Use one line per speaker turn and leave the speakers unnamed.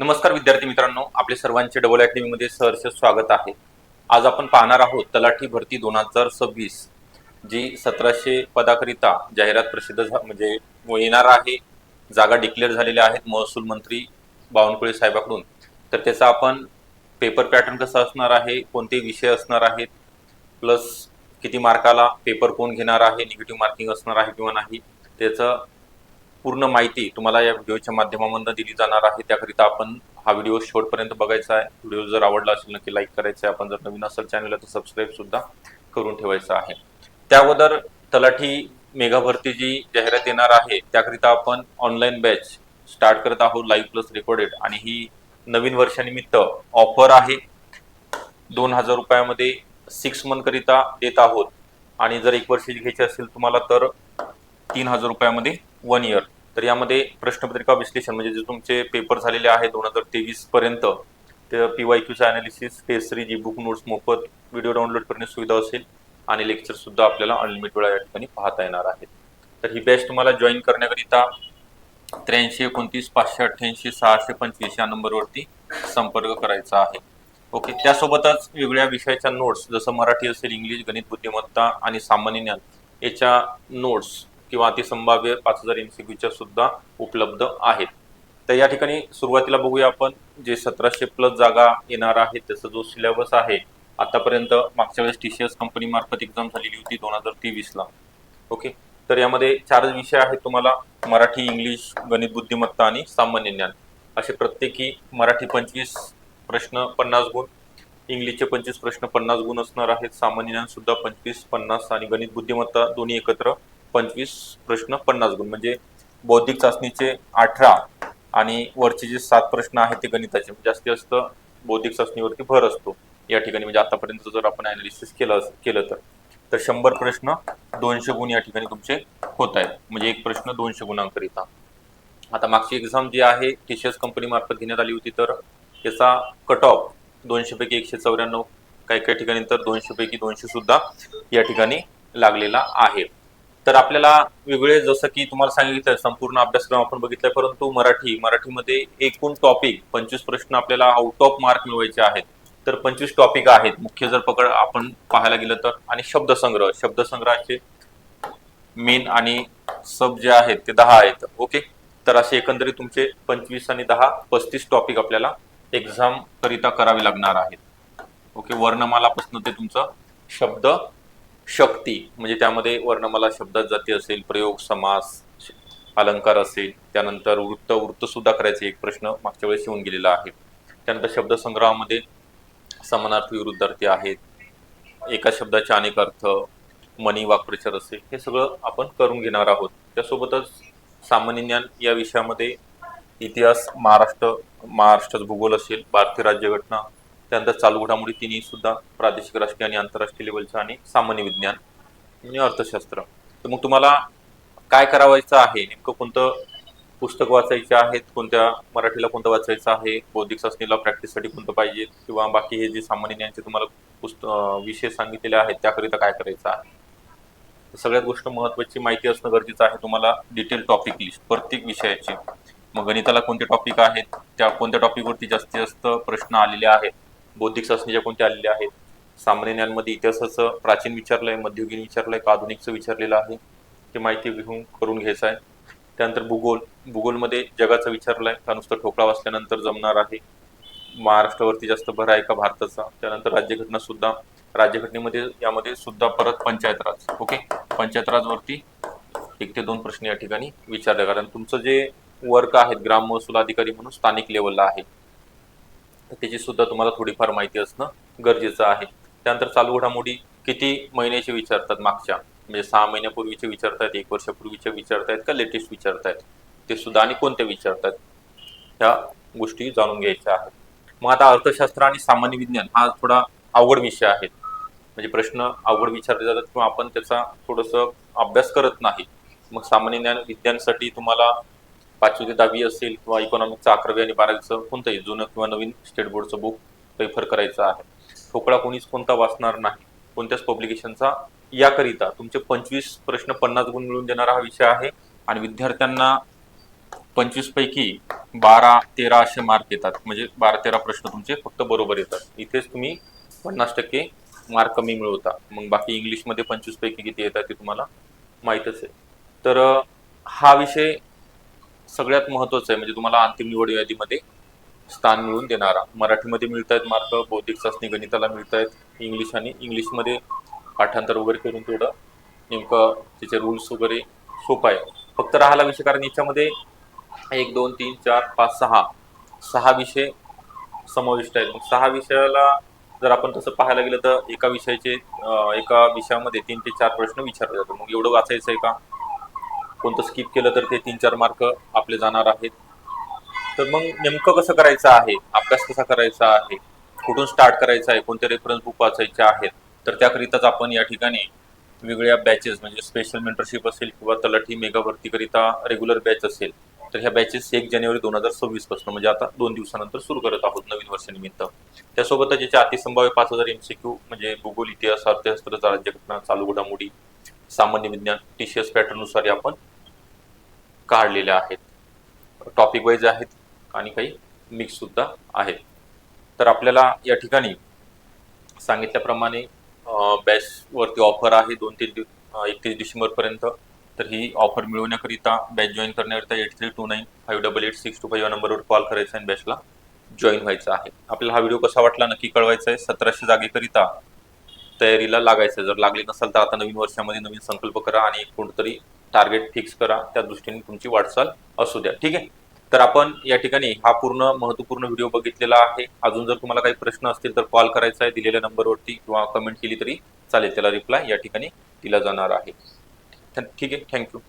नमस्कार विद्यार्थी मित्रांनो, आपले सर्वांचे डबल अकॅडमीमध्ये सहर्ष स्वागत आहे। आज आपण पाहणार आहोत तलाठी भरती 2026 जी 1700 पदाकरिता जाहिरात प्रसिद्ध म्हणजे येणार आहे। जागा डिक्लेअर झालेल्या आहेत महसूल मंत्री बावनकुळे साहेबांकडून। तर त्याचा आपण पेपर पॅटर्न कसा असणार आहे, कोणते विषय असणार आहेत, प्लस किती मार्काला पेपर कोण घेणार आहे, निगेटिव्ह मार्किंग असणार आहे किंवा नाही, त्याचं पूर्ण माहिती तुम्हाला या व्हिडिओच्या माध्यमातून दिली जाणार आहे। त्याकरिता आपण हा व्हिडिओ शेवटपर्यंत बघायचा आहे। व्हिडिओ जर आवडला असेल नक्की लाईक करायचं आहे। आपण जर नवीन असेल चॅनलला तर सबस्क्राईब सुद्धा करून ठेवायचं आहे। त्या अगोदर तलाठी मेगा भरती जी जाहिरात येणार आहे त्याकरिता आपण ऑनलाईन बॅच स्टार्ट करत आहोत, लाईव्ह प्लस रेकॉर्डेड। आणि ही नवीन वर्षानिमित्त ऑफर आहे। 2000 रुपयामध्ये 6 मंथ करिता देत आहोत आणि जर 1 वर्षाची घ्यायची असेल तुम्हाला तर 3000 रुपयामध्ये 1 इयर। तर यामध्ये प्रश्नपत्रिका विश्लेषण म्हणजे जे तुमचे पेपर झालेले आहे 2023 पर्यंत ते PYQचं analysis, test series, e book notes मोफत व्हिडिओ डाउनलोड करण्याची सुविधा असेल आणि लेक्चर सुद्धा आपल्याला अनलिमिटेड वेळा या ठिकाणी पाहता येणार आहेत। तर ही बॅच तुम्हाला जॉईन करण्याकरिता 83 29 588 625 या नंबरवरती संपर्क करायचा आहे। ओके, त्यासोबतच वेगळ्या विषयाच्या नोट्स जसं मराठी असेल, इंग्लिश, गणित, बुद्धिमत्ता आणि सामान्य ज्ञान याच्या नोट्स किंवा अतिसंभाव्य 5000 MCQच्या सुद्धा उपलब्ध आहेत। तर या ठिकाणी सुरुवातीला बघूया आपण जे 1700 प्लस जागा येणार आहेत त्याचा जो सिलेबस आहे। आतापर्यंत मागच्या वेळेस TCS कंपनी मार्फत एक्झाम झालेली होती 2023 ला। ओके, तर यामध्ये 4 विषय आहेत तुम्हाला, मराठी, इंग्लिश, गणित, बुद्धिमत्ता आणि सामान्य ज्ञान। असे प्रत्येकी मराठी 25 प्रश्न 50 गुण, इंग्लिशचे 25 प्रश्न 50 गुण असणार आहेत, सामान्य ज्ञान सुद्धा 25 50 आणि गणित बुद्धिमत्ता दोन्ही एकत्र 25 प्रश्न 50 गुण। म्हणजे बौद्धिक चाचणीचे 18 आणि वरचे जे 7 प्रश्न आहेत ते गणिताचे, जास्तीत जास्त बौद्धिक चाचणीवरती भर असतो या ठिकाणी। म्हणजे आतापर्यंत जर आपण ॲनालिसिस केलं तर 100 प्रश्न 200 गुण या ठिकाणी तुमचे होत आहेत। म्हणजे एक प्रश्न 200 गुणांकरिता। आता मागची एक्झाम जी आहे TCS कंपनी मार्फत घेण्यात आली होती तर त्याचा कट ऑफ 200 पैकी 194, काही ठिकाणी तर 200 पैकी 200 सुद्धा या ठिकाणी लागलेला आहे। तर आपल्याला वेगळे जसं की तुम्हाला सांगितलं संपूर्ण अभ्यासक्रम आपण बघितलाय, परंतु मराठीमध्ये एकूण टॉपिक 25 प्रश्न आपल्याला आउट ऑफ मार्क मिळवायचे आहेत। तर 25 टॉपिक आहेत मुख्य जर पकड आपण पाहायला गेलं तर। आणि शब्दसंग्रहाचे मेन आणि सब जे आहेत ते 10 आहेत। ओके, तर असे एकंदरीत तुमचे 25 आणि 10 35 टॉपिक आपल्याला एक्झाम करिता करावे लागणार आहेत। ओके, वर्णमालापासून ते तुमचं शब्द शक्ती म्हणजे त्यामध्ये वर्णमाला, शब्दात जाती असेल, प्रयोग, समास, अलंकार असेल, त्यानंतर वृत्त सुद्धा करायचे एक प्रश्न मागच्या वेळेस येऊन गेलेला आहे। त्यानंतर शब्दसंग्रहामध्ये समानार्थी विरुद्धार्थी आहेत, एका शब्दाचे अनेक अर्थ, मनी, वाक्प्रचार असेल, हे सगळं आपण करून घेणार आहोत। त्यासोबतच सामान्य ज्ञान या विषयामध्ये इतिहास, महाराष्ट्राचा भूगोल असेल, भारतीय राज्यघटना, त्यानंतर चालू घडामोडी तिन्ही सुद्धा प्रादेशिक, राष्ट्रीय आणि आंतरराष्ट्रीय लेवलचे, आणि सामान्य विज्ञान आणि अर्थशास्त्र। तर मग तुम्हाला काय करावायचं आहे, नेमकं कोणतं पुस्तक वाचायचे आहेत, कोणत्या मराठीला कोणतं वाचायचं आहे, बौद्धिक चाचणीला प्रॅक्टिससाठी कोणतं पाहिजे, किंवा बाकी हे जे सामान्य ज्ञानचे तुम्हाला विषय सांगितलेले आहेत त्याकरिता काय करायचं आहे, सगळ्यात गोष्ट महत्त्वाची माहिती असणं गरजेचं आहे तुम्हाला। डिटेल टॉपिक लिस्ट प्रत्येक विषयाची, मग गणिताला कोणते टॉपिक आहेत, त्या कोणत्या टॉपिकवरती जास्तीत जास्त प्रश्न आलेले आहेत, बौद्धिक चाचणीच्या कोणत्या आलेल्या आहेत, सामान्य ज्ञानमध्ये इतिहासाचं प्राचीन विचारलंय, मध्ययुगीन विचारलंय का आधुनिकचं विचारलेलं आहे, ही माहिती घेऊन करून घ्यायचं आहे। त्यानंतर भूगोलमध्ये जगाचं विचारलंय का नुसतं ठोकळा वाचल्यानंतर जमणार आहे, महाराष्ट्रावरती जास्त भर आहे का भारताचा। त्यानंतर राज्यघटना सुद्धा, राज्यघटनेमध्ये यामध्ये सुद्धा परत पंचायत राज। ओके, पंचायत राजवरती 1 ते 2 प्रश्न या ठिकाणी विचारले, कारण तुमचं जे वर्क आहे ग्राम महसूल अधिकारी म्हणून स्थानिक लेवलला आहे, तर त्याची सुद्धा तुम्हाला थोडीफार माहिती असणं गरजेचं आहे। त्यानंतर चालू घडामोडी किती महिन्याचे विचारतात, मागच्या म्हणजे 6 महिन्यापूर्वीचे विचारतायत, 1 वर्षापूर्वीचे विचारतायत का लेटेस्ट विचारतायत ते सुद्धा, आणि कोणते विचारतायत, ह्या गोष्टी जाणून घ्यायच्या आहेत। मग आता अर्थशास्त्र आणि सामान्य विज्ञान हा थोडा अवघड विषय आहे, म्हणजे प्रश्न अवघड विचारले जातात किंवा आपण त्याचा थोडंसं अभ्यास करत नाही। मग सामान्य ज्ञान विज्ञानसाठी तुम्हाला 5वी ते 10वी असेल किंवा इकॉनॉमिक्सचं 11वी आणि 12वीचं कोणतंही जुनं किंवा नवीन स्टेट बोर्डचं बुक प्रेफर करायचं आहे। ठोकळा कोणीच कोणता वाचणार नाही कोणत्याच पब्लिकेशनचा। याकरिता तुमचे 25 प्रश्न 50 गुण मिळवून देणारा हा विषय आहे, आणि विद्यार्थ्यांना 25 पैकी 12-13 असे मार्क येतात, म्हणजे 12-13 प्रश्न तुमचे फक्त बरोबर येतात. इथेच तुम्ही 50% मार्क कमी मिळवता. मग बाकी इंग्लिशमध्ये 25 पैकी किती येतात ते तुम्हाला माहीतच आहे. तर हा विषय सगळ्यात महत्त्वाचा आहे, म्हणजे तुम्हाला अंतिम निवड यादीमध्ये स्थान मिळवून देणारा. मराठीमध्ये मिळत आहेत मार्क, बौद्धिक चाचणी गणिताला मिळत आहेत, इंग्लिश आणि इंग्लिशमध्ये पाठांतर वगैरे करून तेवढं नेमकं त्याचे रूल्स वगैरे सोपं आहे. फक्त राहिला विषय, कारण याच्यामध्ये 1, 2, 3, 4, 5, 6 विषय समाविष्ट आहेत. मग 6 विषयाला जर आपण तसं पाहायला गेलं तर एका विषयामध्ये 3 ते 4 प्रश्न विचारले जातात. मग एवढं वाचायचं आहे का? कोणतं स्किप केलं तर ते 3-4 मार्क आपले जाणार आहेत. तर मग नेमकं कसं करायचं आहे, अभ्यास कसा करायचा आहे, कुठून स्टार्ट करायचा आहे, कोणते रेफरन्स बुक वाचायचे आहेत, तर त्याकरिताच आपण या ठिकाणी वेगळ्या बॅचेस, म्हणजे स्पेशल मेंटरशिप असेल किंवा तलाठी मेगा भरतीकरिता रेग्युलर बॅच असेल, तर ह्या बॅचेस 1 जानेवारी 2026 पासून, म्हणजे आता 2 दिवसानंतर सुरू करत आहोत नवीन वर्षानिमित्त. त्यासोबतच याचे अतिसंभाव्य 5000 MCQ, म्हणजे भूगोल, इतिहास, अर्थशास्त्र, राज्यघटना, चालू घडामोडी, सामान्य विज्ञान, TCS पॅटर्ननुसार आपण काढलेल्या आहेत. टॉपिक वाईज आहेत आणि काही मिक्स सुद्धा आहेत. तर आपल्याला या ठिकाणी सांगितल्याप्रमाणे बॅच वरती ऑफर आहे 31 डिसेंबरपर्यंत. तर ही ऑफर मिळवण्याकरिता, बॅच जॉईन करण्याकरिता 8329588625 या नंबरवर कॉल करायचा आणि बॅचला जॉईन व्हायचं आहे. आपल्याला हा व्हिडिओ कसा वाटला नक्की कळवायचा आहे. 1700 जागेकरिता तयारीला लागायचं. जर लागले नसाल तर आता नवीन वर्षामध्ये नवीन संकल्प करा आणि कोणतरी टार्गेट फिक्स करा, त्या दृष्टीने तुमची वाटचाल असू द्या. ठीक आहे. तर आपण या ठिकाणी हा पूर्ण महत्त्वपूर्ण व्हिडिओ बघितलेला आहे. अजून जर तुम्हाला काही प्रश्न असतील तर कॉल करायचा आहे दिलेल्या नंबरवरती, किंवा कमेंट केली तरी चालेल, त्याला रिप्लाय या ठिकाणी दिला जाणार आहे. ठीक आहे. थँक्यू.